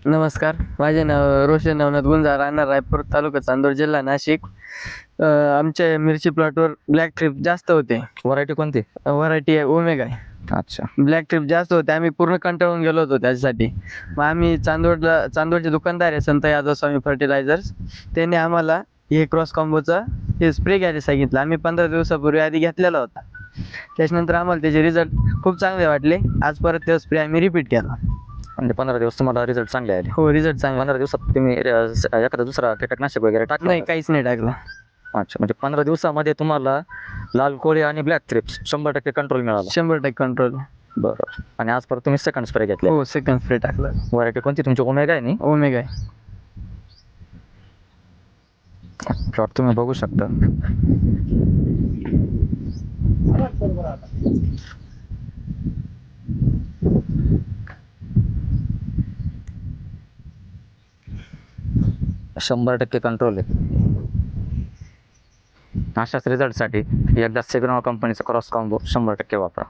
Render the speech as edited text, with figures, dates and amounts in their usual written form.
नमस्कार. माझे नाव रोशन नवनाथ गुंजा, राहणार रायपूर, तालुका चांदोड, जिल्हा नाशिक. आमच्या मिरची प्लॉटवर ब्लॅक ट्रिप जास्त होते. व्हरायटी कोणती? व्हरायटी आहे ओमेगा आहे. अच्छा. ब्लॅक ट्रिप जास्त होते. आम्ही पूर्ण कंटाळून गेलो होतो त्याच्यासाठी. मग आम्ही चांदोडचे दुकानदार आहे संत यादव स्वामी फर्टिलायझर्स. त्यांनी आम्हाला हे क्रॉस कॉम्बोचा हे स्प्रे घ्यायला सांगितलं. आम्ही 15 दिवसापूर्वी आधी घेतलेला होता. त्याच्यानंतर आम्हाला त्याचे रिझल्ट खूप चांगले वाटले. आज परत तो स्प्रे आम्ही रिपीट केला. म्हणजे 15 दिवस तुम्हाला रिझल्ट चांगले आले. हो, रिझल्ट चांगला. 15 दिवसात तुम्ही एखादा दुसरा कीटकनाशक वगैरे टाकलं नाही, का? काहीच नाही टाकलं. अच्छा, म्हणजे 15 दिवसामध्ये तुम्हाला लाल कोळी आणि ब्लॅक थ्रिप्स 100% कंट्रोल मिळाला. 100% कंट्रोल. बरोबर. आणि आज परत तुम्ही सेकंड स्प्रे घेतले. हो, सेकंड स्प्रे टाकला. व्हरायटी कोणती तुमची? ओमेगा आहे नी? ओमेगा आहे. प्लॉट तुम्ही बघू शकता. शंभर टक्के कंट्रोल आहे. अशाच रिझल्टसाठी एकदा सिग्नल कंपनीचा क्रॉस कॉम्बो 100% वापरा.